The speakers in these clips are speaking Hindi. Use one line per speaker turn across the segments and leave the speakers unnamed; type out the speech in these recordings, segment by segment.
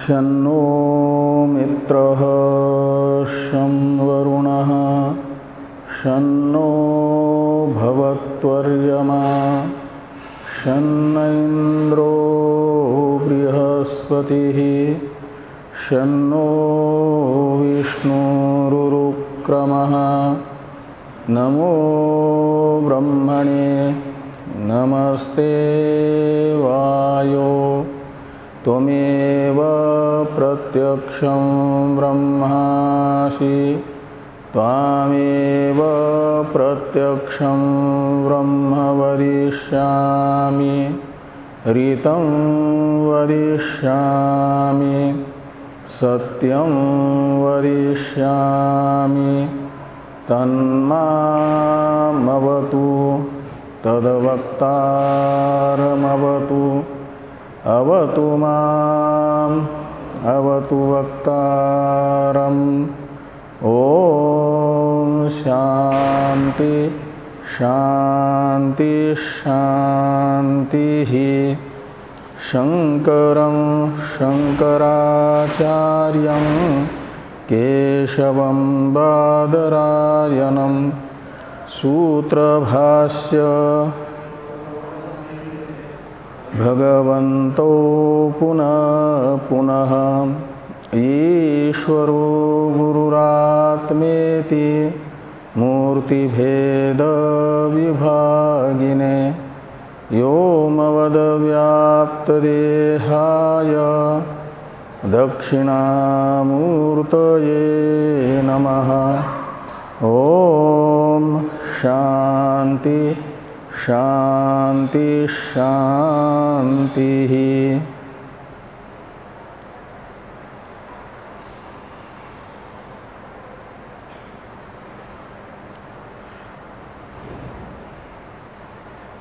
शन्नो मित्रः शं वरुणः शन्नो भवत्वर्यमा शन्न इन्द्रो बृहस्पतिः शन्नो विष्णुरुक्रमः नमो ब्रह्मणे नमस्ते वायो त्वमेव प्रत्यक्षं ब्रह्मासि त्वामेव प्रत्यक्षं ब्रह्म वदिष्यामि ऋतं वदिष्यामि सत्यं वदिष्यामि तन्मामवतु तद्वक्तारमवतु अवतु माम् अवतु वक्तारम् ॐ शान्ति शान्ति शान्तिः। शङ्करं शङ्कराचार्यं केशवं बादरायणं सूत्रभाष्य भगवन्तो पुनः पुनः ईश्वरो गुरुरात्मेति मूर्तिभेदविभागिने व्योमवद्व्याप्तदेहाय दक्षिणामूर्तये नमः। ॐ शान्ति शान्ति शान्तिः।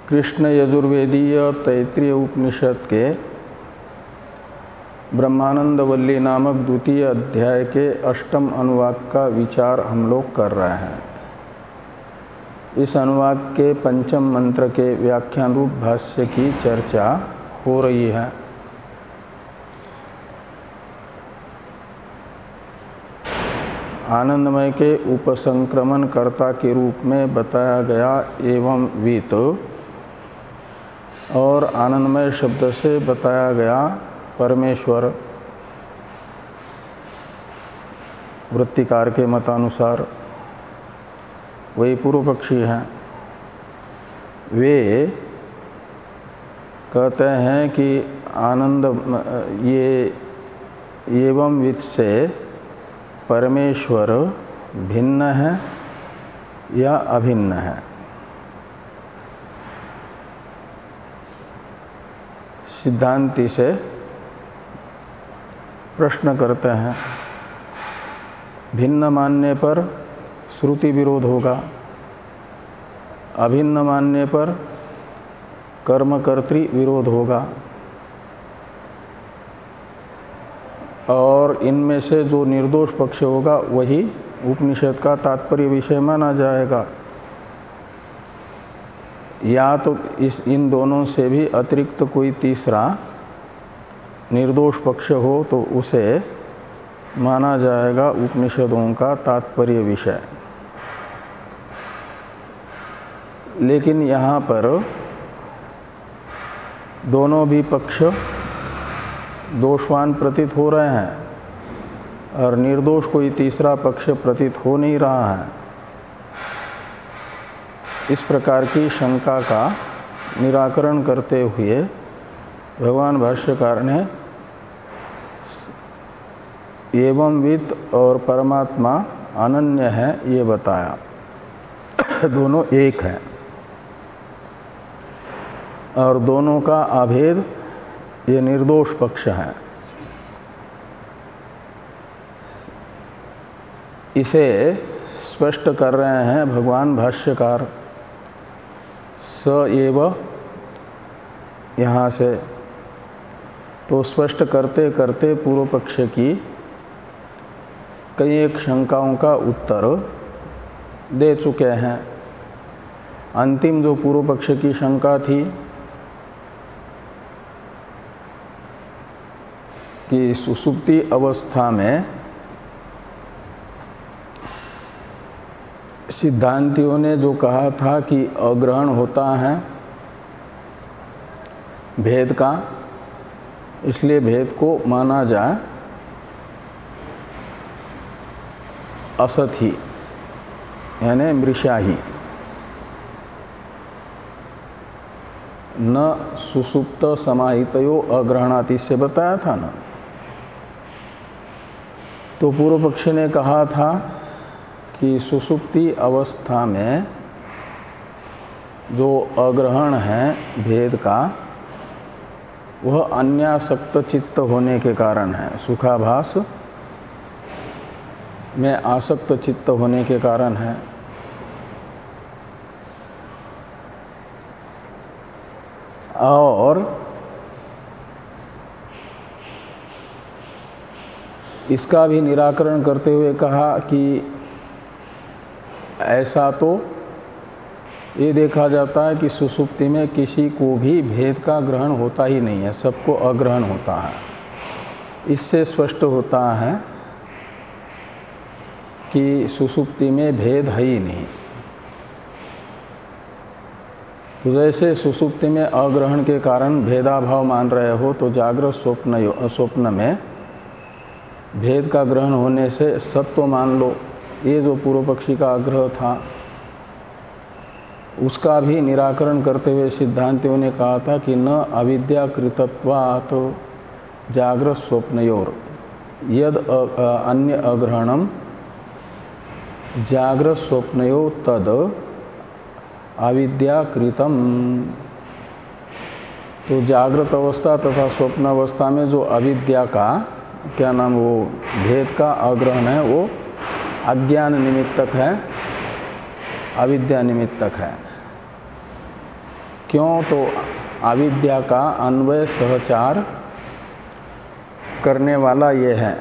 कृष्ण यजुर्वेदीय तैत्रीय उपनिषद के ब्रह्मानंद वल्ली नामक द्वितीय अध्याय के अष्टम अनुवाक का विचार हम लोग कर रहे हैं। इस अनुवाक के पंचम मंत्र के व्याख्यान रूप भाष्य की चर्चा हो रही है। आनंदमय के उपसंक्रमण कर्ता के रूप में बताया गया एवं वित और आनंदमय शब्द से बताया गया परमेश्वर वृत्तिकार के मतानुसार वही पूर्व पक्षी हैं। वे कहते हैं कि आनंद ये एवं वित से परमेश्वर भिन्न है या अभिन्न है। सिद्धांति से प्रश्न करते हैं। भिन्न मानने पर श्रुति विरोध होगा, अभिन्न मानने पर कर्मकर्तृ विरोध होगा और इनमें से जो निर्दोष पक्ष होगा वही उपनिषद का तात्पर्य विषय माना जाएगा। या तो इन दोनों से भी अतिरिक्त कोई तीसरा निर्दोष पक्ष हो तो उसे माना जाएगा उपनिषदों का तात्पर्य विषय। लेकिन यहाँ पर दोनों भी पक्ष दोषवान प्रतीत हो रहे हैं और निर्दोष कोई तीसरा पक्ष प्रतीत हो नहीं रहा है। इस प्रकार की शंका का निराकरण करते हुए भगवान भाष्यकार ने एवं वित और परमात्मा अनन्य है ये बताया। दोनों एक हैं और दोनों का अभेद ये निर्दोष पक्ष है। इसे स्पष्ट कर रहे हैं भगवान भाष्यकार स एव यहाँ से। तो स्पष्ट करते करते पूर्व पक्ष की कई एक शंकाओं का उत्तर दे चुके हैं। अंतिम जो पूर्व पक्ष की शंका थी कि सुषुप्ति अवस्था में सिद्धांतियों ने जो कहा था कि अग्रहण होता है भेद का, इसलिए भेद को माना जाए असत ही, यानी मृषा ही, न सुषुप्त समाहितयो अग्रहणाति से बताया था ना। तो पूर्व पक्षी ने कहा था कि सुषुप्ति अवस्था में जो अग्रहण है भेद का वह अन्यासक्त चित्त होने के कारण है, सुखाभास में आसक्त चित्त होने के कारण है। और इसका भी निराकरण करते हुए कहा कि ऐसा तो ये देखा जाता है कि सुषुप्ति में किसी को भी भेद का ग्रहण होता ही नहीं है, सबको अग्रहण होता है। इससे स्पष्ट होता है कि सुषुप्ति में भेद है ही नहीं। तो जैसे सुषुप्ति में अग्रहण के कारण भेदाभाव मान रहे हो, तो जागृत स्वप्न में भेद का ग्रहण होने से सत्व मान लो। ये जो पूर्व पक्षी का आग्रह था उसका भी निराकरण करते हुए सिद्धांतियों ने कहा था कि न अविद्याकृतत्वात् जागृत स्वप्नयोर यद अन्य अग्रहणम जागृत स्वप्नयो तद अविद्याकृतम। तो जागृत अवस्था तथा स्वप्न अवस्था में जो अविद्या का क्या नाम वो भेद का अग्रहण है वो अज्ञान निमित्तक है, अविद्या निमित्तक है। क्यों? तो अविद्या का अन्वय सहचार करने वाला ये है,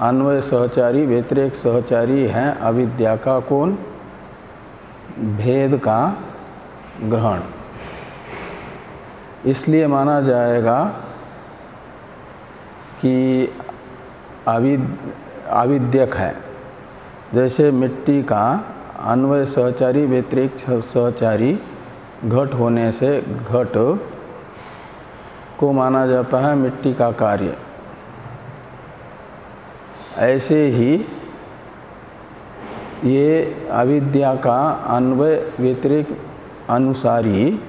अन्वय सहचारी व्यतिरेक सहचारी है अविद्या का कौन? भेद का ग्रहण। इसलिए माना जाएगा कि आविद्यक है। जैसे मिट्टी का अन्वय सहचारी व्यतिरेक सहचारी घट होने से घट को माना जाता है मिट्टी का कार्य, ऐसे ही ये अविद्या का अन्वय व्यतिरेक अनुसारी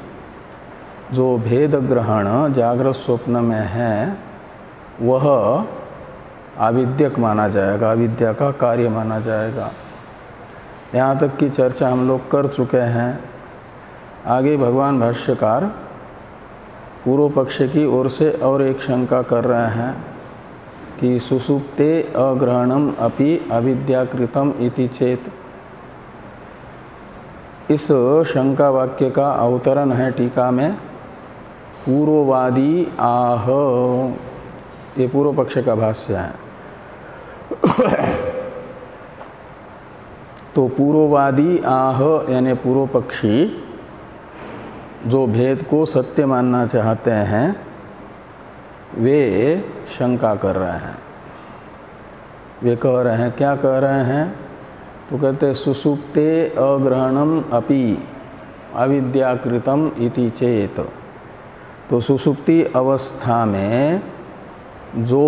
जो भेद ग्रहण जागृत स्वप्न में है वह आविद्यक माना जाएगा, अविद्या का कार्य माना जाएगा। यहाँ तक की चर्चा हम लोग कर चुके हैं। आगे भगवान भाष्यकार पूर्व पक्ष की ओर से और एक शंका कर रहे हैं कि सुषुप्ते अग्रहणम अपि अविद्याकृतम इति चेत। इस शंका वाक्य का अवतरण है टीका में, पूर्ववादी आह, ये पूर्व पक्ष का भाष्य है। तो पूर्ववादी आह यानी पूर्व पक्षी जो भेद को सत्य मानना चाहते हैं वे शंका कर रहे हैं। वे कह रहे हैं, क्या कह रहे हैं? तो कहते हैं सुषुप्ते अग्रहणम अपि अविद्याकृतम इति चेत। तो सुषुप्ति अवस्था में जो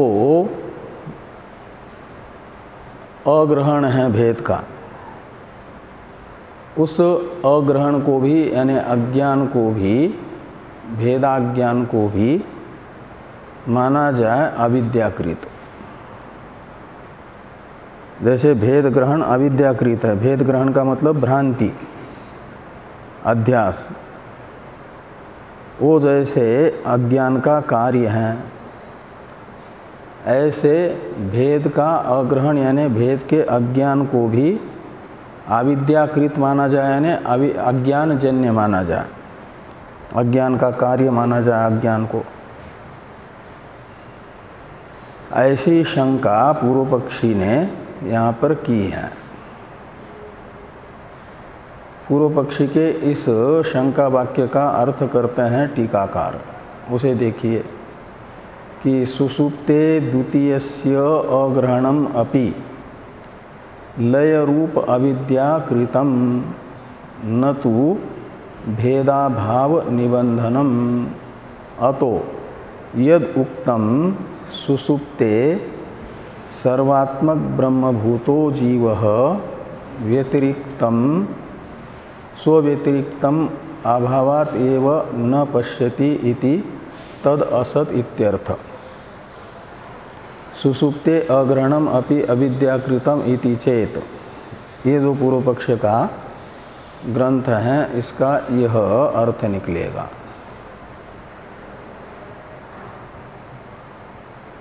अग्रहण है भेद का, उस अग्रहण को भी यानी अज्ञान को भी, भेदाज्ञान को भी माना जाए अविद्याकृत। जैसे भेद ग्रहण अविद्याकृत है, भेद ग्रहण का मतलब भ्रांति, अध्यास, वो जैसे अज्ञान का कार्य है, ऐसे भेद का अग्रहण यानी भेद के अज्ञान को भी अविद्याकृत माना जाए, यानी अज्ञान जन्य माना जाए, अज्ञान का कार्य माना जाए अज्ञान को। ऐसी शंका पूर्व पक्षी ने यहाँ पर की है। पूर्व पक्षी के इस शंका वाक्य का अर्थ करते हैं टीकाकार। उसे देखिए कि सुषुप्ते द्वितीयस्य अग्रहणम अपि लय रूप अविद्या कृतम न तो भेदाभाव निबंधनम अतो यद उक्तम सुषुप्ते सर्वात्मक ब्रह्मभूतो जीवः व्यतिरिक्तम स्वव्यतिरिक्तम अभावात् एव न पश्यति इति तद असत इत्यर्थ। सुषुप्ते अग्रहणम अपि अविद्याकृतम इति चेत, ये जो पूर्व पक्ष का ग्रंथ है इसका यह अर्थ निकलेगा।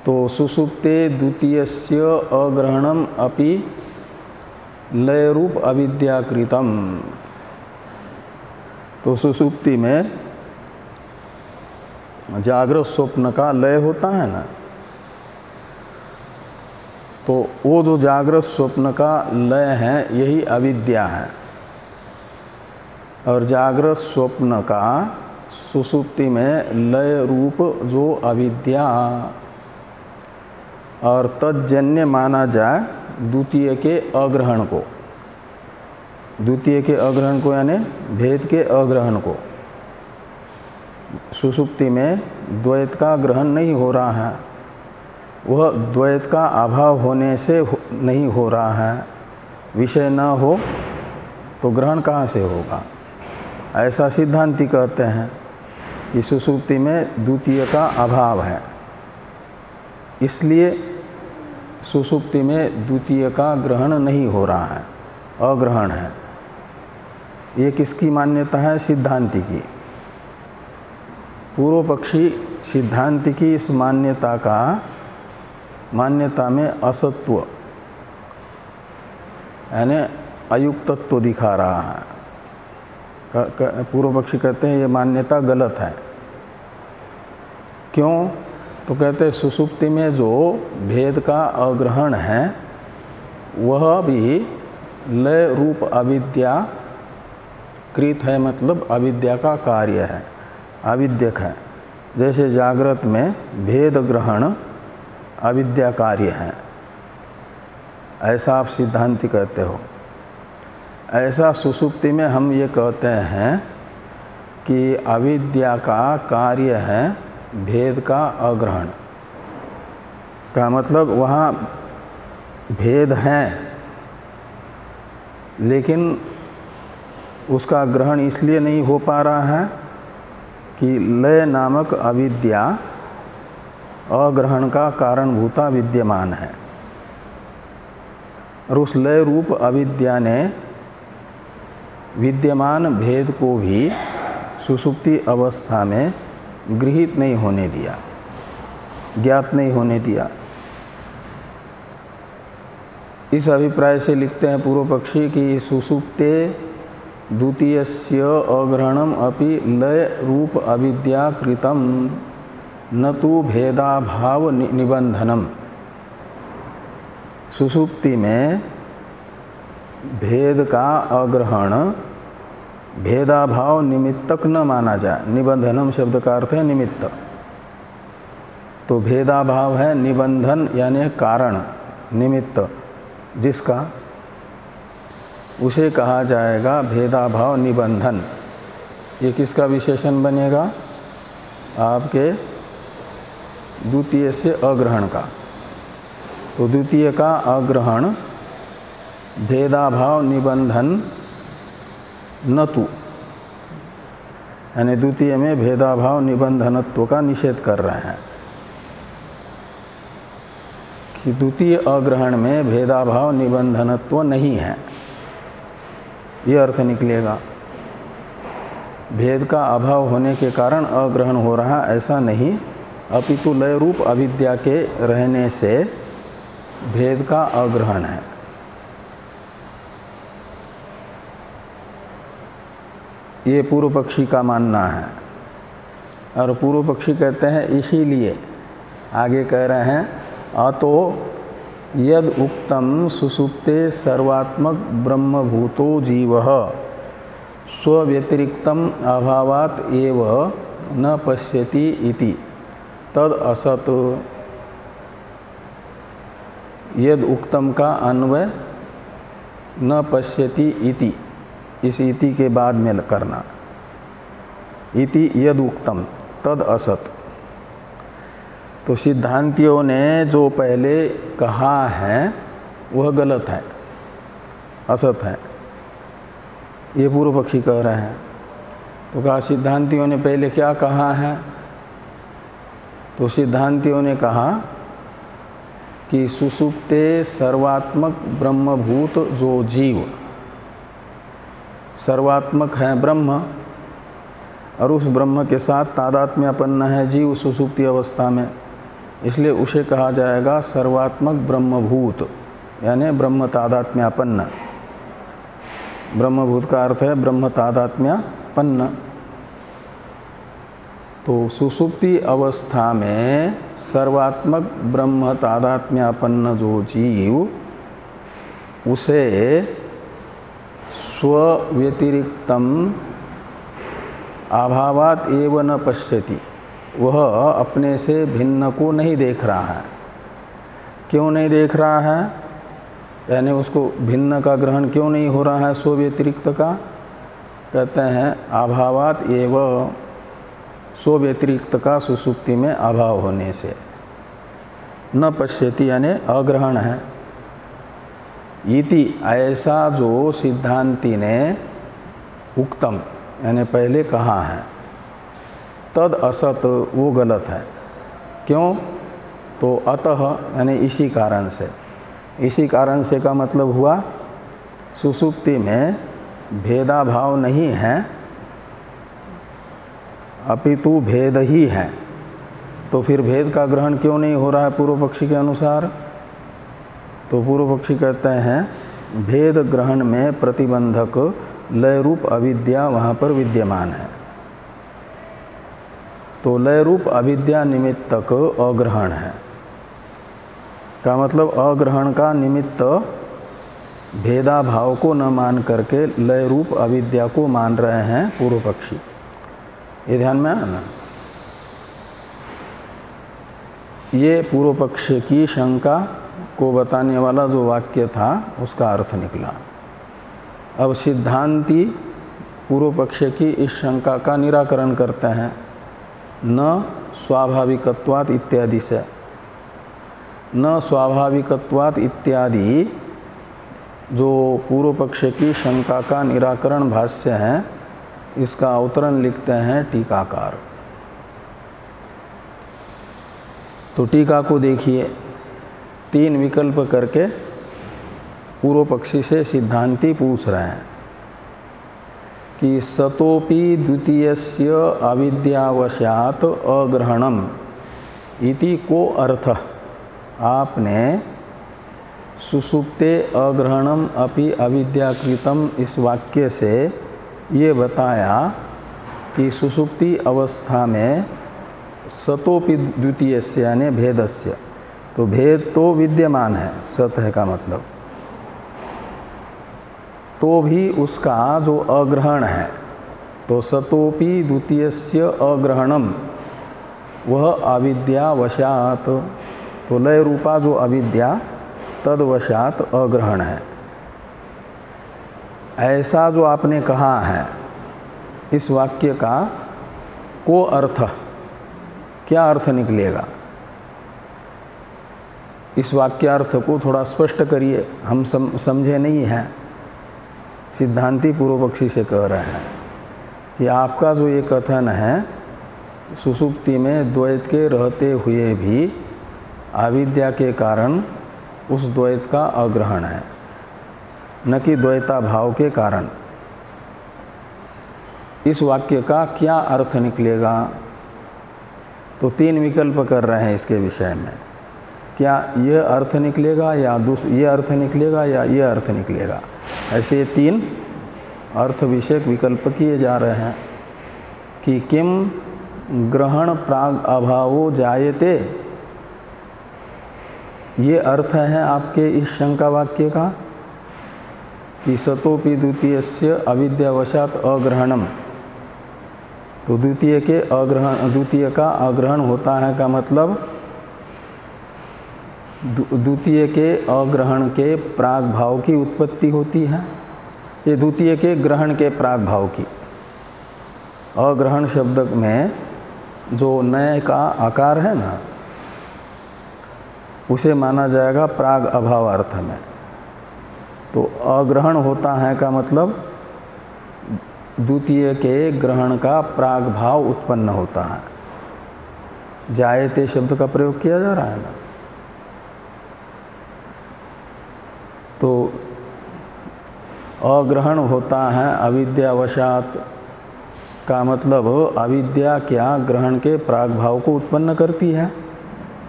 तो सुषुप्ते द्वितीयस्य अग्रहणम अपि लय रूप अविद्याकृतम, तो सुषुप्ति में जागृत स्वप्न का लय होता है ना, तो वो जो जागृत स्वप्न का लय है यही अविद्या है। और जागृत स्वप्न का सुषुप्ति में लय रूप जो अविद्या और तज्जन्य माना जाए द्वितीय के अग्रहण को, द्वितीय के अग्रहण को यानी भेद के अग्रहण को। सुषुप्ति में द्वैत का ग्रहण नहीं हो रहा है, वह द्वैत का अभाव होने से नहीं हो रहा है। विषय न हो तो ग्रहण कहाँ से होगा, ऐसा सिद्धांती कहते हैं कि सुषुप्ति में द्वितीय का अभाव है, इसलिए सुषुप्ति में द्वितीय का ग्रहण नहीं हो रहा है, अग्रहण है। ये किसकी मान्यता है? सिद्धांति की। पूर्व पक्षी सिद्धांति की इस मान्यता में असत्व यानी अयुक्तत्व दिखा रहा है। पूर्व पक्षी कहते हैं ये मान्यता गलत है। क्यों? तो कहते हैं सुषुप्ति में जो भेद का अग्रहण है वह भी लय रूप अविद्या कृत है, मतलब अविद्या का कार्य है, अविद्यक है। जैसे जागृत में भेद ग्रहण अविद्या कार्य है, ऐसा आप सिद्धांति कहते हो। ऐसा सुषुप्ति में हम ये कहते हैं कि अविद्या का कार्य है भेद का अग्रहण का, मतलब वहाँ भेद है लेकिन उसका ग्रहण इसलिए नहीं हो पा रहा है कि लय नामक अविद्या अग्रहण का कारणभूता विद्यमान है, और उस लय रूप अविद्या ने विद्यमान भेद को भी सुषुप्ति अवस्था में गृहीत नहीं होने दिया, ज्ञात नहीं होने दिया। इस अभिप्राय से लिखते हैं पूर्व पक्षी कि सुषुप्ते द्वितीयस्य अग्रहणम अपि लय रूप अविद्या कृतम न तो भेदाभाव निबंधनम। सुषुप्ति में भेद का अग्रहण भेदाभाव निमित्तक न माना जाए। निबंधनम शब्द का अर्थ है निमित्त, तो भेदाभाव है निबंधन यानी कारण, निमित्त जिसका, उसे कहा जाएगा भेदाभाव निबंधन। ये किसका विशेषण बनेगा? आपके द्वितीय से अग्रहण का। तो द्वितीय का अग्रहण भेदाभाव निबंधन न तु, यानी द्वितीय में भेदाभाव निबंधनत्व का निषेध कर रहे हैं कि द्वितीय अग्रहण में भेदाभाव निबंधनत्व नहीं है, ये अर्थ निकलेगा। भेद का अभाव होने के कारण अग्रहण हो रहा ऐसा नहीं, अपितु लय रूप अविद्या के रहने से भेद का अग्रहण है। ये पूर्व पक्षी का मानना है। और पूर्व पक्षी कहते हैं इसीलिए, आगे कह रहे हैं अतो यद उक्तम सुसुप्ते सर्वात्मक ब्रह्मभूतो जीवः स्वव्यतिरिक्तम अभावात एव न पश्यति इति तद असत। यद उक्तम का अन्वय न पश्यति इति, इस इति के बाद में करना। इति यद उक्तम तद असत। तो सिद्धांतियों ने जो पहले कहा है वह गलत है, असत है, ये पूर्व पक्षी कह रहे हैं। तो कहा सिद्धांतियों ने पहले क्या कहा है? तो सिद्धांतियों ने कहा कि सुसुप्ते सर्वात्मक ब्रह्मभूत जो जीव, सर्वात्मक है ब्रह्म और उस ब्रह्म के साथ तादात्म्यपन्न है जीव सुसुप्ति अवस्था में, इसलिए उसे कहा जाएगा सर्वात्मक ब्रह्मभूत, यानी ब्रह्म तादात्म्यपन्न। ब्रह्मभूत का अर्थ है ब्रह्म तादात्म्यपन्न। तो सुसुप्ति अवस्था में सर्वात्मक ब्रह्म तादात्म्यपन्न जो जीव, उसे स्वव्यतिरिक्तम अभावात एव न पश्यति, वह अपने से भिन्न को नहीं देख रहा है। क्यों नहीं देख रहा है? यानी उसको भिन्न का ग्रहण क्यों नहीं हो रहा है स्वव्यतिरिक्त का? कहते हैं अभावात एव, स्वव्यतिरिक्त का सुसुप्ति में अभाव होने से। न पश्यति यानी अग्रहण है। इति ऐसा जो सिद्धांति ने उक्तम यानी पहले कहा है, तद असत वो गलत है। क्यों? तो अतः यानी इसी कारण से। इसी कारण से का मतलब हुआ सुसुप्ति में भेदाभाव नहीं है, अपितु भेद ही है। तो फिर भेद का ग्रहण क्यों नहीं हो रहा है पूर्व पक्षी के अनुसार? तो पूर्व पक्षी कहते हैं भेद ग्रहण में प्रतिबंधक लय रूप अविद्या वहाँ पर विद्यमान है। तो लय रूप अविद्या निमित्तक अग्रहण है। का मतलब अग्रहण का निमित्त भेदाभाव को न मान करके लय रूप अविद्या को मान रहे हैं पूर्व पक्षी। ये ध्यान में आना ना। ये पूर्व पक्ष की शंका को बताने वाला जो वाक्य था उसका अर्थ निकला। अब सिद्धांती पूर्व पक्ष की इस शंका का निराकरण करते हैं न स्वाभाविकत्वात् इत्यादि से। न स्वाभाविकत्वात् इत्यादि जो पूर्व पक्ष की शंका का निराकरण भाष्य है, इसका अवतरण लिखते हैं टीकाकार। तो टीका को देखिए, 3 विकल्प करके पूर्व पक्षी से सिद्धांती पूछ रहे हैं कि सतोपि द्वितीयस्य अविद्यावशात् अग्रहणम इति को अर्थ। आपने सुसुप्ते अग्रहणम अपि अविद्याकृतम इस वाक्य से ये बताया कि सुसुप्ति अवस्था में सतोपि द्वितीयस्य यानी भेदस्य, तो भेद तो विद्यमान है, सत है का मतलब, तो भी उसका जो अग्रहण है, तो सतोपि द्वितीयस्य अग्रहणम वह अविद्यावशात्, तो लय रूपा जो अविद्या तद्वशात् अग्रहण है। ऐसा जो आपने कहा है इस वाक्य का को अर्थ, क्या अर्थ निकलेगा? इस वाक्यार्थ को थोड़ा स्पष्ट करिए, हम समझे नहीं हैं। सिद्धांती पूर्व पक्षी से कह रहे हैं कि आपका जो ये कथन है सुसुप्ति में द्वैत के रहते हुए भी अविद्या के कारण उस द्वैत का अग्रहण है, न कि द्वैता भाव के कारण। इस वाक्य का क्या अर्थ निकलेगा? तो 3 विकल्प कर रहे हैं इसके विषय में। क्या यह अर्थ निकलेगा या ये अर्थ निकलेगा या ये अर्थ निकलेगा? ऐसे ये 3 अर्थ विषयक विकल्प किए जा रहे हैं कि किम ग्रहण प्राग अभावो जायते, ये अर्थ है आपके इस शंका वाक्य का कि सतोपि द्वितीयस्य अविद्यावशात अग्रहणम, तो द्वितीय का अग्रहण होता है का मतलब द्वितीय के अग्रहण के प्राग भाव की उत्पत्ति होती है। ये द्वितीय के ग्रहण के प्राग भाव की, अग्रहण शब्द में जो नए का आकार है ना, उसे माना जाएगा प्राग अभाव अर्थ में। तो अग्रहण होता है का मतलब द्वितीय के ग्रहण का प्राग भाव उत्पन्न होता है। जायते शब्द का प्रयोग किया जा रहा है ना, तो अग्रहण होता है अविद्यावशात का मतलब अविद्या क्या ग्रहण के प्राग भाव को उत्पन्न करती है,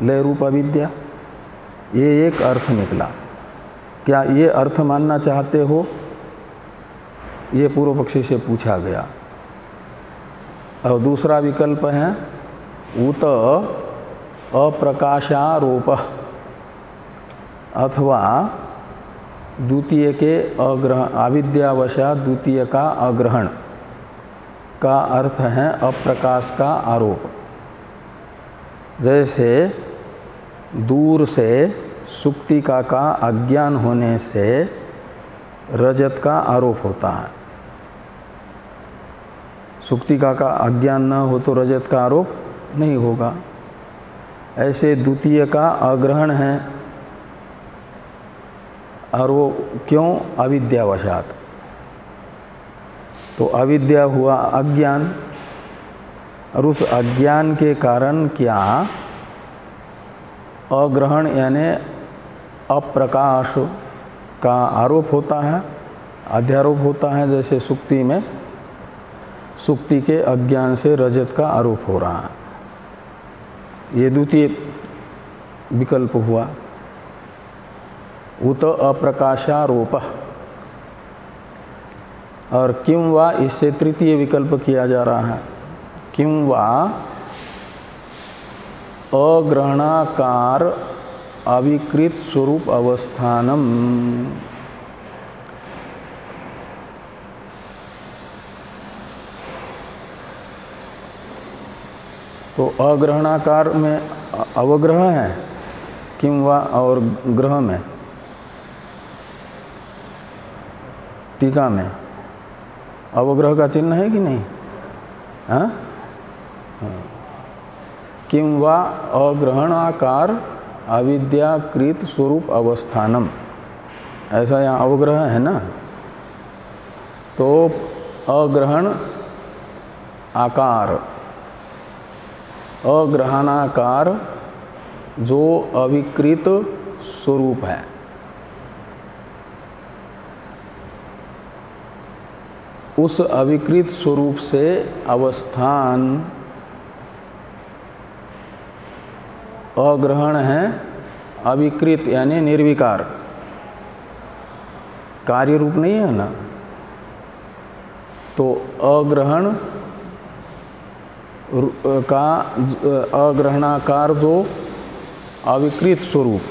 लय रूप अविद्या। ये एक अर्थ निकला। क्या ये अर्थ मानना चाहते हो? ये पूर्व पक्षी से पूछा गया। और दूसरा विकल्प है उत अप्रकाशारोप, अथवा द्वितीय के अग्रहण, अविद्यावशात द्वितीय का अग्रहण का अर्थ है अप्रकाश का आरोप। जैसे दूर से सुक्तिका का अज्ञान होने से रजत का आरोप होता है। सुक्तिका का अज्ञान न हो तो रजत का आरोप नहीं होगा। ऐसे द्वितीय का अग्रहण है, और वो क्यों? अविद्यावशात। तो अविद्या हुआ अज्ञान, और उस अज्ञान के कारण क्या अग्रहण यानी अप्रकाश का आरोप होता है, अध्यारोप होता है। जैसे सुक्ति में सुक्ति के अज्ञान से रजत का आरोप हो रहा है। ये द्वितीय विकल्प हुआ, उत अप्रकाशारोप। और किं वा, इससे तृतीय विकल्प किया जा रहा है, किं वा अग्रहणाकार अविकृत स्वरूप अवस्थानम। तो अग्रहणाकार में अवग्रह है, किं वा, और ग्रह में टीका में अवग्रह का चिन्ह है कि नहीं? हाँ, किं वा अग्रहणाकार अविद्याकृत स्वरूप अवस्थानम, ऐसा यहाँ अवग्रह है ना। तो अग्रहण आकार, अग्रहणाकार जो अविकृत स्वरूप है, उस अविकृत स्वरूप से अवस्थान अग्रहण है अविकृत यानी निर्विकार, कार्य रूप नहीं है ना। तो अग्रहण का अग्रहणाकार जो अविकृत स्वरूप,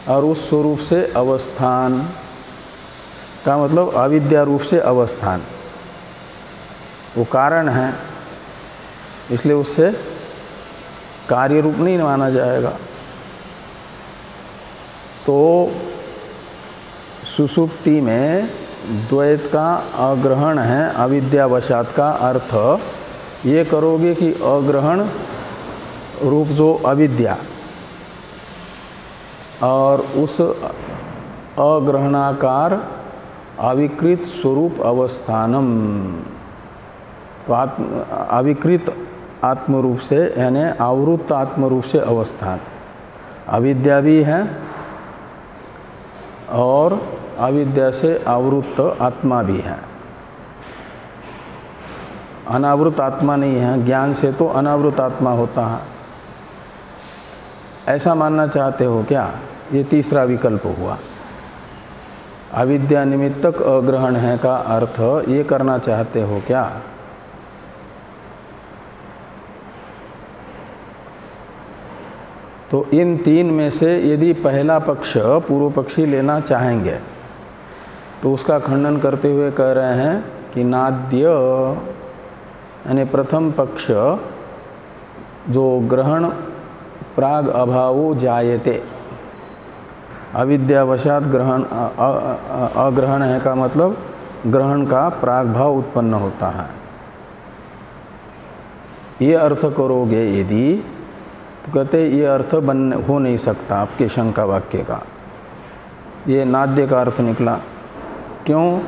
और उस स्वरूप से अवस्थान का मतलब अविद्या रूप से अवस्थान, वो कारण है, इसलिए उससे कार्य रूप नहीं माना जाएगा। तो सुषुप्ति में द्वैत का अग्रहण है अविद्यावशात का अर्थ ये करोगे कि अग्रहण रूप जो अविद्या और उस अग्रहणाकार अविकृत स्वरूप अवस्थानम, तो अविकृत आत्म रूप से यानी आवृत्त आत्म रूप से अवस्थान, अविद्या भी है और अविद्या से आवृत्त आत्मा भी है। अनावृत आत्मा नहीं है, ज्ञान से तो अनावृत आत्मा होता है, ऐसा मानना चाहते हो क्या? ये तीसरा विकल्प हुआ। अविद्या निमित्तक अग्रहण है का अर्थ ये करना चाहते हो क्या? तो इन तीन में से यदि पहला पक्ष पूर्व पक्षी लेना चाहेंगे तो उसका खंडन करते हुए कह रहे हैं कि नाद्य यानी प्रथम पक्ष जो ग्रहण प्राग अभावो जायते, अविद्यावशात ग्रहण अग्रहण है का मतलब ग्रहण का प्राग भाव उत्पन्न होता है। ये अर्थ करोगे यदि तो कहते ये अर्थ हो नहीं सकता आपके शंका वाक्य का, ये नाद्य का अर्थ निकला। क्यों?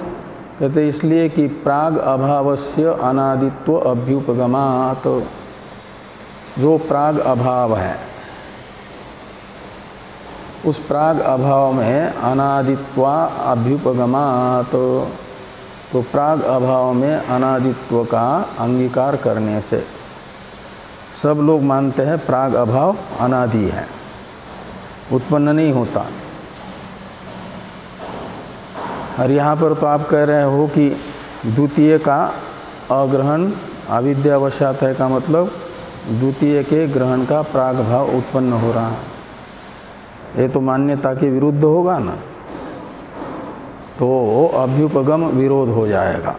कहते इसलिए कि प्राग अभावस्य अनादित्व अभ्युपगमात्, जो प्राग अभाव है उस प्राग अभाव में अनादित्वा अभ्युपगमात्, तो प्राग अभाव में अनादित्व का अंगीकार करने से सब लोग मानते हैं प्राग अभाव अनादि है, उत्पन्न नहीं होता। और यहाँ पर तो आप कह रहे हो कि द्वितीय का अग्रहण अविद्यावशात है का मतलब द्वितीय के ग्रहण का प्राग भाव उत्पन्न हो रहा है, ये तो मान्यता के विरुद्ध होगा ना, तो अभ्युपगम विरोध हो जाएगा।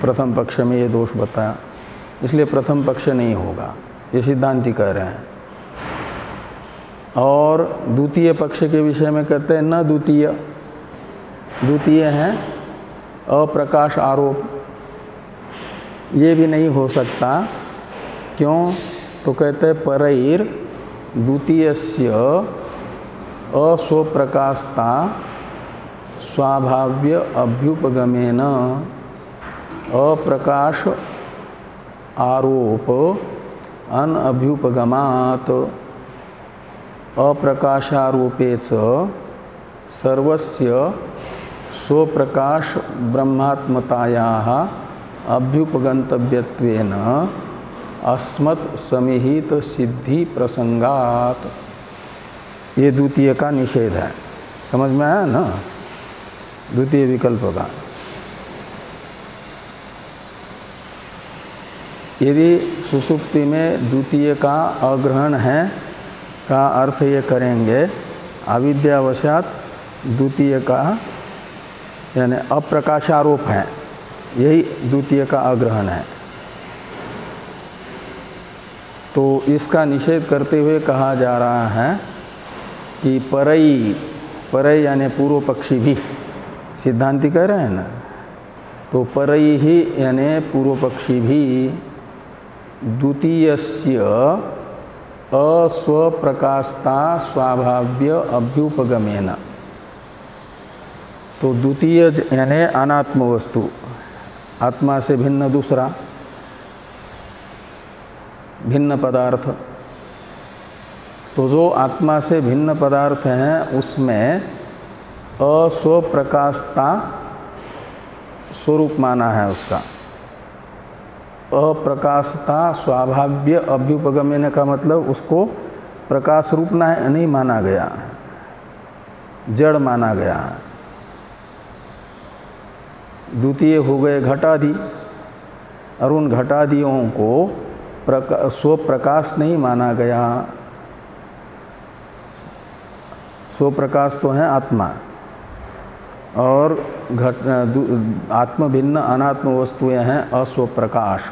प्रथम पक्ष में ये दोष बताया, इसलिए प्रथम पक्ष नहीं होगा, ये सिद्धांती कह रहे हैं। और द्वितीय पक्ष के विषय में कहते हैं न द्वितीय है अप्रकाश आरोप, ये भी नहीं हो सकता। क्यों? तो कहते हैं परैर द्वितीयस्य अस्वप्रकाशता स्वाभाव्य अभ्युपगमेन अप्रकाश आरोप अनअभ्युपगमात् अप्रकाशारोपे च सर्वस्य स्वप्रकाश ब्रह्मात्मतायाः अभ्युपगन्तव्यत्वेन अस्मत् समिहित सिद्धि प्रसंगात, ये द्वितीय का निषेध है। समझ में आया ना द्वितीय विकल्प का। यदि सुषुप्ति में द्वितीय का अग्रहण है का अर्थ ये करेंगे अविद्यावशात द्वितीय का यानी अप्रकाशारोप है, यही द्वितीय का अग्रहण है, तो इसका निषेध करते हुए कहा जा रहा है कि परई यानी पूर्व पक्षी भी, सिद्धांति कह रहे हैं ना, तो परई ही यानी पूर्व पक्षी भी द्वितीयस्य अस्वप्रकाशता स्वाभाव्य अभ्युपगमेन, तो द्वितीय यानी अनात्म वस्तु, आत्मा से भिन्न दूसरा भिन्न पदार्थ, तो जो आत्मा से भिन्न पदार्थ हैं उसमें अस्वप्रकाशता स्वरूप माना है उसका। अप्रकाशता स्वाभाव्य अभ्युपगमन का मतलब उसको प्रकाश रूप नहीं माना गया, जड़ माना गया। द्वितीय हो गए घटादि, और उन घटादियों को स्वप्रकाश नहीं माना गया। स्वप्रकाश तो है आत्मा, और आत्म भिन्न अनात्म वस्तुएं हैं अस्वप्रकाश,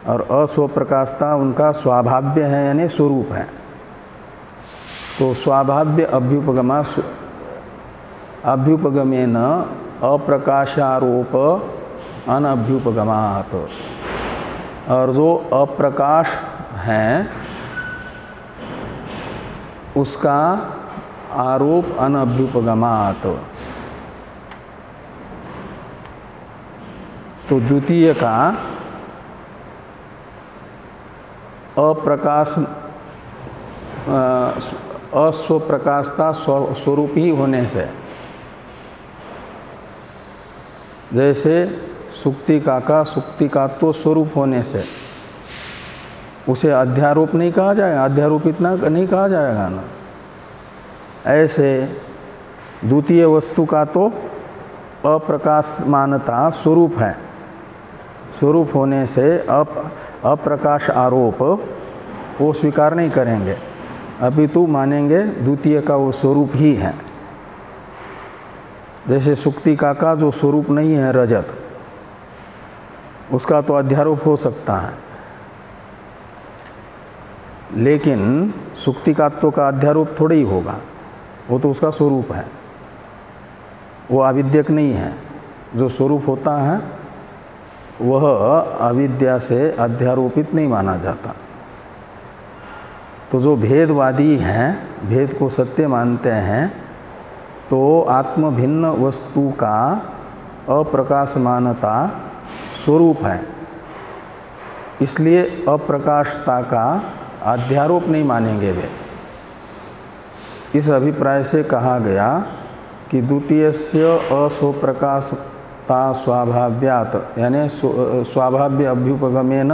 और अस्वप्रकाशता उनका स्वाभाव्य है यानी स्वरूप है। तो स्वाभाव्य अभ्युपगमेन अप्रकाशारोप अनभ्युपगमात्, और जो अप्रकाश है उसका आरोप अनभ्युपगमात्। तो द्वितीय का अप्रकाश अस्वप्रकाशता स्वरूप ही होने से, जैसे सुक्तिका का सुक्तिकात्व स्वरूप होने से उसे अध्यारोप नहीं कहा जाएगा, अध्यारोपित नहीं कहा जाएगा ना। ऐसे द्वितीय वस्तु का तो अप्रकाशमानता स्वरूप है, स्वरूप होने से अप्रकाश आरोप वो स्वीकार नहीं करेंगे, अपितु मानेंगे द्वितीय का वो स्वरूप ही है। जैसे सुक्तिका का जो स्वरूप नहीं है रजत, उसका तो अध्यारोप हो सकता है, लेकिन सुक्तिकात्व का अध्यारोप थोड़ा ही होगा, वो तो उसका स्वरूप है, वो अविद्यक नहीं है। जो स्वरूप होता है वह अविद्या से अध्यारोपित नहीं माना जाता। तो जो भेदवादी हैं, भेद को सत्य मानते हैं, तो आत्म भिन्न वस्तु का अप्रकाशमानता स्वरूप है, इसलिए अप्रकाशता का अध्यारोप नहीं मानेंगे वे। इस अभिप्राय से कहा गया कि द्वितीयस्य अस्वप्रकाशता स्वाभाव्यात्, यानी स्वाभाव्य अभ्युपगमेन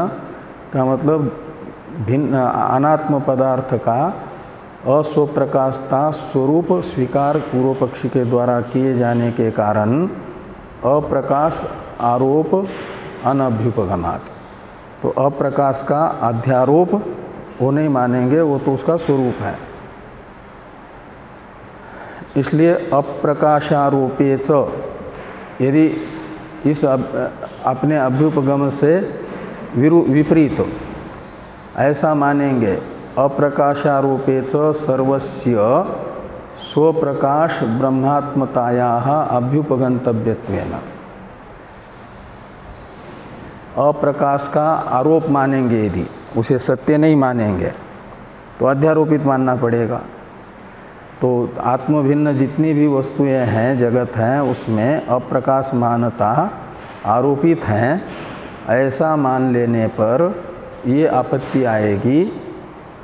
का मतलब भिन्न अनात्म पदार्थ का अस्वप्रकाशता स्वरूप स्वीकार पूर्व पक्षी के द्वारा किए जाने के कारण अप्रकाश आरोप अनभ्युपगमात्। तो अप्रकाश का अध्यारोप वो नहीं मानेंगे, वो तो उसका स्वरूप है। इसलिए अप्रकाशारोपे च, यदि इस अपने अभ्युपगम से विपरीत ऐसा मानेंगे, अप्रकाशारोपे च सर्वस्य स्वप्रकाश ब्रह्मात्मतायाः अभ्युपगंतव्यत्वेन, अप्रकाश का आरोप मानेंगे, यदि उसे सत्य नहीं मानेंगे तो अध्यारोपित मानना पड़ेगा। तो आत्मभिन्न जितनी भी वस्तुएं हैं, जगत हैं, उसमें अप्रकाश मानता आरोपित हैं, ऐसा मान लेने पर ये आपत्ति आएगी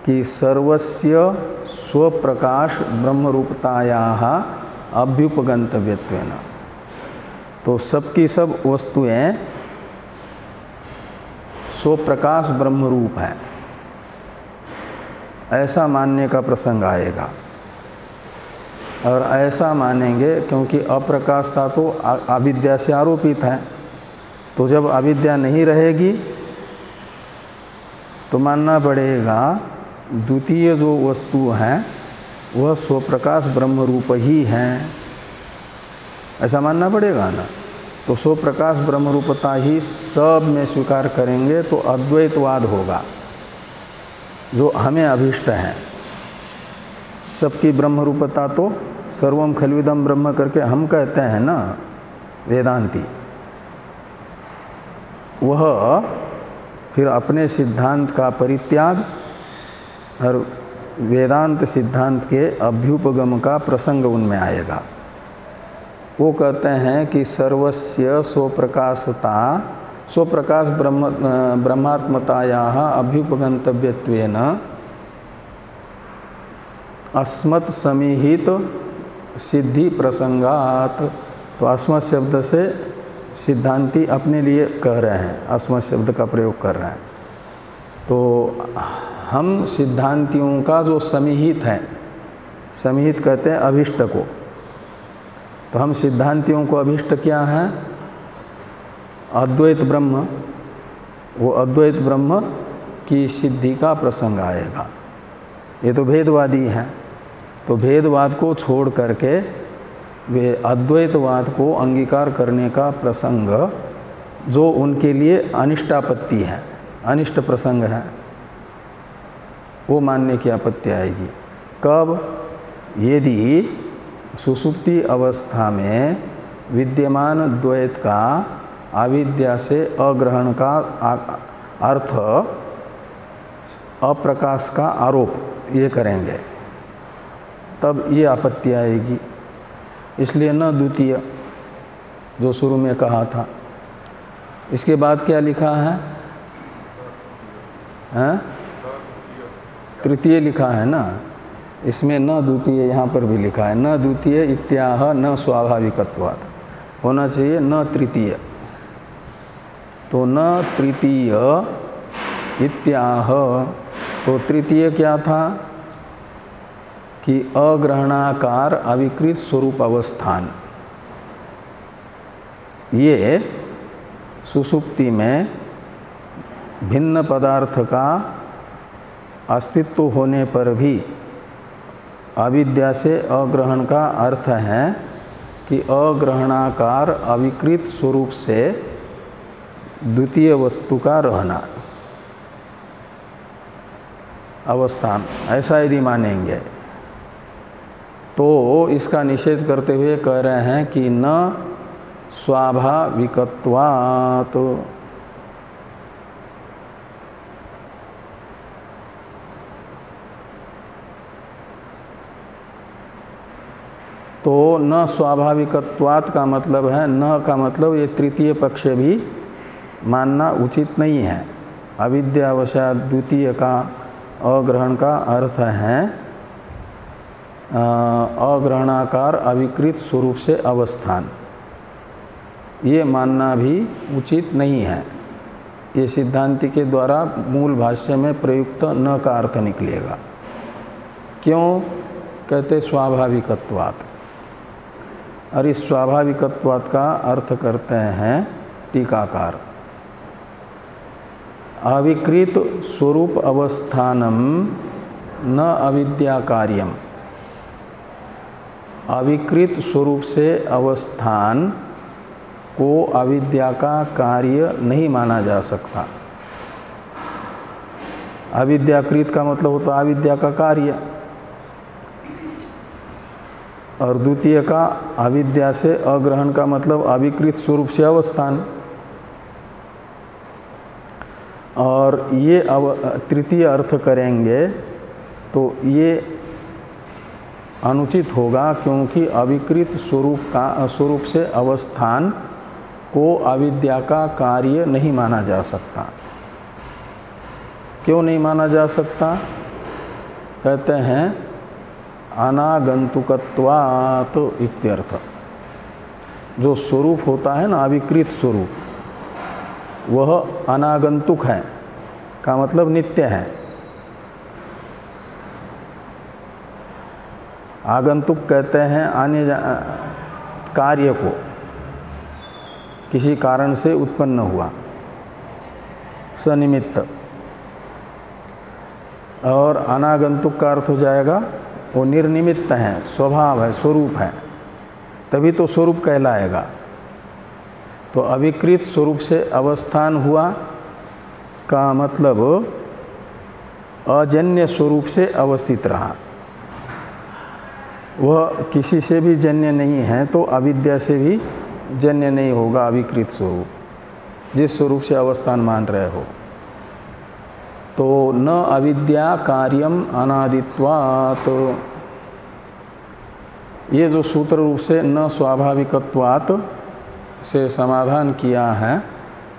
कि सर्वस्य स्वप्रकाश ब्रह्मरूपतायाः अभ्युपगंतव्यत्वेन। तो सबकी सब वस्तुएं स्वप्रकाश ब्रह्मरूप है, ऐसा मानने का प्रसंग आएगा। और ऐसा मानेंगे क्योंकि अप्रकाशता तो अविद्या से आरोपित है, तो जब अविद्या नहीं रहेगी तो मानना पड़ेगा द्वितीय जो वस्तु हैं वह स्वप्रकाश ब्रह्म रूप ही हैं, ऐसा मानना पड़ेगा ना। तो स्वप्रकाश ब्रह्म रूपता ही सब में स्वीकार करेंगे तो अद्वैतवाद होगा, जो हमें अभीष्ट है। सबकी ब्रह्म रूपता तो सर्वम खल्विदम ब्रह्म करके हम कहते हैं ना वेदांती, वह फिर अपने सिद्धांत का परित्याग और वेदांत सिद्धांत के अभ्युपगम का प्रसंग उनमें आएगा। वो कहते हैं कि सर्वस्य स्वप्रकाशता स्वप्रकाश ब्रह्मात्मतायाः अभ्युपगंतव्यत्वेन अस्मत् समीहित सिद्धि प्रसंगात। तो अस्मत् शब्द से सिद्धांती अपने लिए कह रहे हैं, अस्मत् शब्द का प्रयोग कर रहे हैं। तो हम सिद्धांतियों का जो समीहित है, समीहित कहते हैं अभीष्ट को, तो हम सिद्धांतियों को अभीष्ट क्या है? अद्वैत ब्रह्म। वो अद्वैत ब्रह्म की सिद्धि का प्रसंग आएगा। ये तो भेदवादी हैं, तो भेदवाद को छोड़ करके वे अद्वैतवाद को अंगीकार करने का प्रसंग जो उनके लिए अनिष्टापत्ति है, अनिष्ट प्रसंग है, वो मानने की आपत्ति आएगी। कब? यदि सुषुप्ति अवस्था में विद्यमान द्वैत का अविद्या से अग्रहण का अर्थ अप्रकाश का आरोप ये करेंगे, तब ये आपत्ति आएगी। इसलिए न द्वितीय जो शुरू में कहा था। इसके बाद क्या लिखा है? हाँ? तृतीय लिखा है ना, इसमें न द्वितीय यहाँ पर भी लिखा है, न द्वितीय इत्याह न स्वाभाविकत्वात्, होना चाहिए न तृतीय। तो न तृतीय इत्याह, तो तृतीय क्या था कि अग्रहणाकार अविकृत स्वरूप अवस्थान। ये सुषुप्ति में भिन्न पदार्थ का अस्तित्व होने पर भी अविद्या से अग्रहण का अर्थ है कि अग्रहणाकार अविकृत स्वरूप से द्वितीय वस्तु का रहना, अवस्थान, ऐसा यदि मानेंगे तो इसका निषेध करते हुए कह रहे हैं कि न स्वाभाविकत्वात्, तो न स्वाभाविकत्वात् का मतलब है, न का मतलब ये तृतीय पक्ष भी मानना उचित नहीं है। अविद्यावशात द्वितीय का अग्रहण का अर्थ है अग्रहणाकार अविकृत स्वरूप से अवस्थान, ये मानना भी उचित नहीं है। ये सिद्धांति के द्वारा मूल भाष्य में प्रयुक्त न का अर्थ निकलेगा। क्यों कहते स्वाभाविकत्वात्, और इस स्वाभाविकत्वात् का अर्थ करते हैं टीकाकार, अविकृत स्वरूप अवस्थानम न अविद्या कार्यम। अविकृत स्वरूप से अवस्थान को अविद्या का कार्य नहीं माना जा सकता। अविद्याकृत का मतलब होता है अविद्या का कार्य, और द्वितीय का अविद्या से अग्रहण का मतलब अविकृत स्वरूप से अवस्थान। और ये तृतीय अर्थ करेंगे तो ये अनुचित होगा, क्योंकि अविकृत स्वरूप से अवस्थान को अविद्या का कार्य नहीं माना जा सकता। क्यों नहीं माना जा सकता? कहते हैं अनागंतुकत्वात् इत्यर्थ। जो स्वरूप होता है ना अविकृत स्वरूप, वह अनागंतुक है का मतलब नित्य है। आगंतुक कहते हैं आने कार्य को, किसी कारण से उत्पन्न हुआ, सनिमित्त। और अनागंतुक का अर्थ हो जाएगा वो निर्निमित्त है, स्वभाव है, स्वरूप है, तभी तो स्वरूप कहलाएगा। तो अविकृत स्वरूप से अवस्थान हुआ का मतलब अजन्य स्वरूप से अवस्थित रहा। वह किसी से भी जन्य नहीं है, तो अविद्या से भी जन्य नहीं होगा अविकृत स्वरूप, जिस स्वरूप से अवस्थान मान रहे हो। तो न अविद्या कार्यम अनादित्वात्, ये जो सूत्र रूप से न स्वाभाविकत्वात् से समाधान किया है,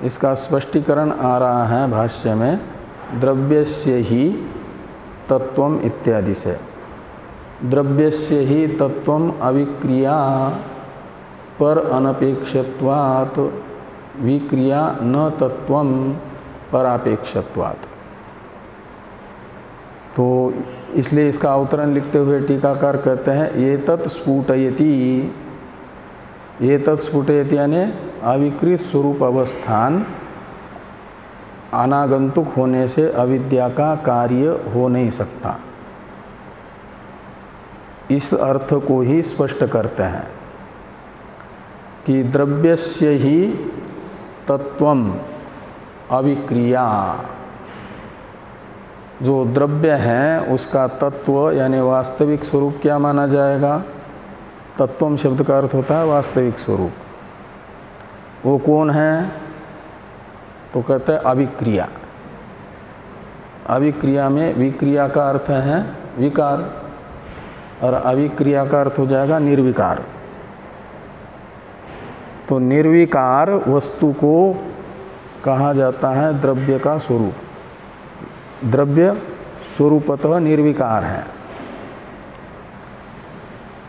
इसका स्पष्टीकरण आ रहा है भाष्य में द्रव्यस्य ही तत्वम इत्यादि से। द्रव्यस्य ही तत्वम अविक्रिया पर अनपेक्षत्वात् विक्रिया न तत्वम परापेक्षत्वात्। तो इसलिए इसका अवतरण लिखते हुए टीकाकार कहते हैं ये तत्स्फुटयति, ये तत्स्फुटयति यानी अविकृत स्वरूप अवस्थान अनागंतुक होने से अविद्या का कार्य हो नहीं सकता। इस अर्थ को ही स्पष्ट करते हैं कि द्रव्यस्य ही तत्वम अविक्रिया, जो द्रव्य है उसका तत्व यानी वास्तविक स्वरूप क्या माना जाएगा? तत्वम शब्द का अर्थ होता है वास्तविक स्वरूप। वो कौन है? तो कहते हैं अविक्रिया। अविक्रिया में विक्रिया का अर्थ है विकार, और अविक्रिया का अर्थ हो जाएगा निर्विकार। तो निर्विकार वस्तु को कहा जाता है द्रव्य का स्वरूप। द्रव्य स्वरूपतः निर्विकार है,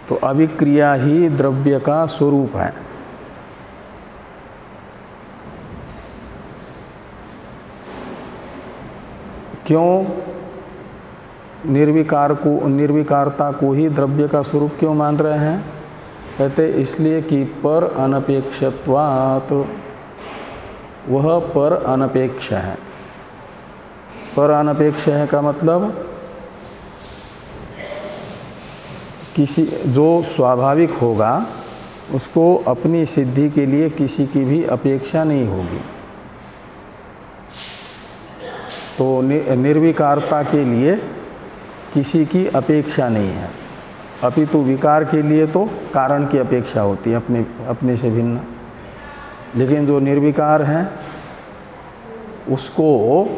तो अविक्रिया ही द्रव्य का स्वरूप है। क्यों निर्विकारता को ही द्रव्य का स्वरूप क्यों मान रहे हैं? कहते इसलिए कि पर अनपेक्षत्वात्, वह पर अनपेक्ष है। पर अनपेक्ष है का मतलब किसी जो स्वाभाविक होगा उसको अपनी सिद्धि के लिए किसी की भी अपेक्षा नहीं होगी। तो निर्विकारता के लिए किसी की अपेक्षा नहीं है, अपितु विकार के लिए तो कारण की अपेक्षा होती है अपने से भिन्न। लेकिन जो निर्विकार है उसको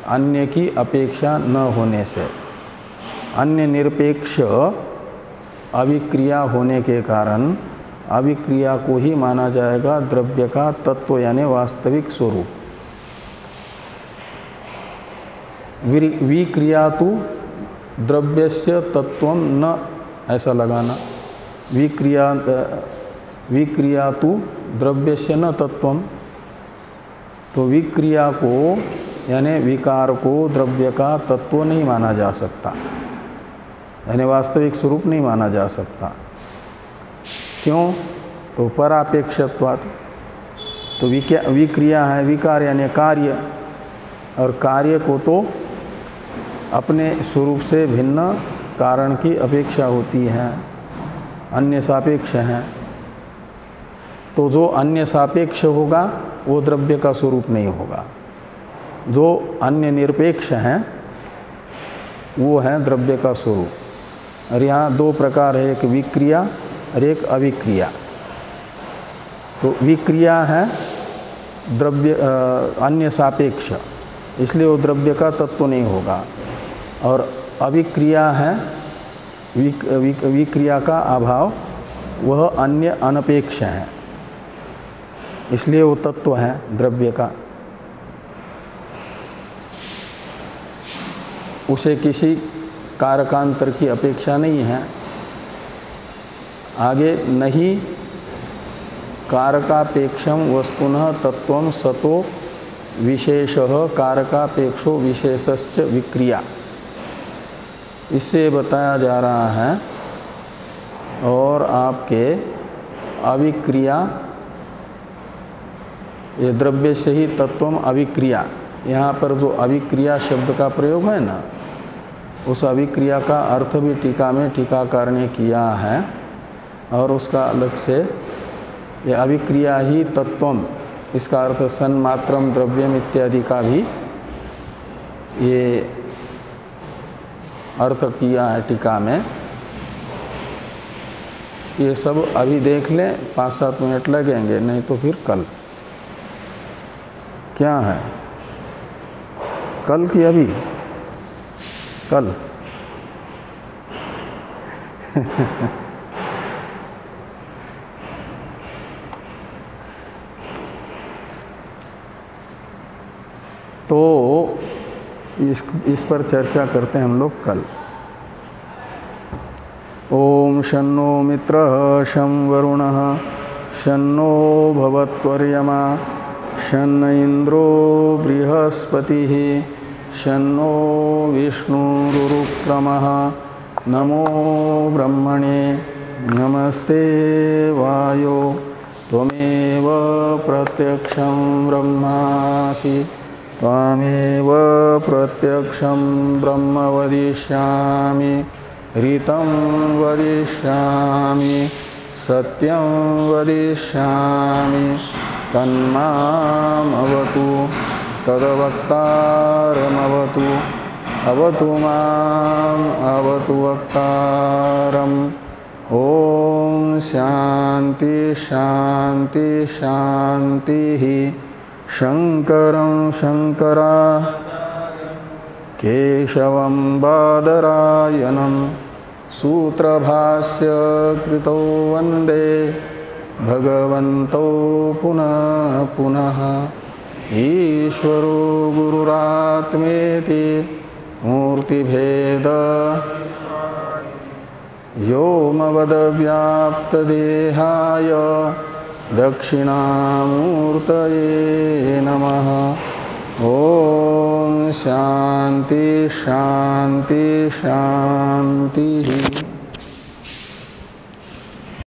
अन्य की अपेक्षा न होने से, अन्य निरपेक्ष अविक्रिया होने के कारण अविक्रिया को ही माना जाएगा द्रव्य का तत्व यानी वास्तविक स्वरूप। विक्रिया तो द्रव्यस्य तत्वम न, ऐसा लगाना, विक्रिया तो द्रव्यस्य न तत्वम। तो विक्रिया को यानी विकार को द्रव्य का तत्व नहीं माना जा सकता, यानी वास्तविक स्वरूप नहीं माना जा सकता। क्यों? तो परापेक्षत्वात्। तो विक्रिया है, विकार यानी कार्य, और कार्य को तो अपने स्वरूप से भिन्न कारण की अपेक्षा होती है, अन्य सापेक्ष है। तो जो अन्य सापेक्ष होगा वो द्रव्य का स्वरूप नहीं होगा। जो अन्य निरपेक्ष हैं वो है द्रव्य का स्वरूप। और यहाँ दो प्रकार है, एक विक्रिया और एक अविक्रिया। तो विक्रिया है द्रव्य अन्य सापेक्ष, इसलिए वो द्रव्य का तत्व नहीं होगा। और अविक्रिया है विक्रिया का अभाव, वह अन्य अनपेक्ष है, इसलिए वो तत्व है द्रव्य का। उसे किसी कारकांतर की अपेक्षा नहीं है। आगे नहीं कारकापेक्षम वस्तुनः तत्वं सतो विशेषः कारकापेक्षो विशेषश्च विक्रिया, इससे बताया जा रहा है। और आपके अविक्रिया, ये द्रव्य से ही तत्वम अविक्रिया, यहाँ पर जो अविक्रिया शब्द का प्रयोग है ना, उस अविक्रिया का अर्थ भी टीका में टीकाकार ने किया है। और उसका अलग से ये अविक्रिया ही तत्वम, इसका अर्थ सन्मात्रम द्रव्यम इत्यादि का भी ये अर्थ किया है टीका में। ये सब अभी देख लें, 5-7 मिनट लगेंगे, नहीं तो फिर कल। क्या है कल की अभी? कल तो इस पर चर्चा करते हैं हम लोग कल। ओम शन्नो मित्रः शं वरुणः शन्नो भवत्वर्यमा शन्न इंद्रो बृहस्पतिः शन्नो विष्णुरुक्रमः। नमो ब्रह्मणे नमस्ते वायो त्वमेव प्रत्यक्षं ब्रह्मासि त्वामेव प्रत्यक्षं ब्रह्म वदिष्यामि ऋतं वदिष्यामि सत्यं वदिष्यामि तन्मामवतु तद्वक्तारमवतु अवतु माम् अवतु वक्तारम्। ॐ शान्ति शान्ति शान्तिः। शङ्करं शङ्करा केशवं बादरायणं सूत्रभास्य कृतौ वन्दे भगवन्तौ पुनः पुनः। ईश्वरो गुरुरात्मेति मूर्तिभेद व्योमवद्व्याप्तदेहाय दक्षिणामूर्तये नमः। ॐ शान्ति शान्ति शान्तिः।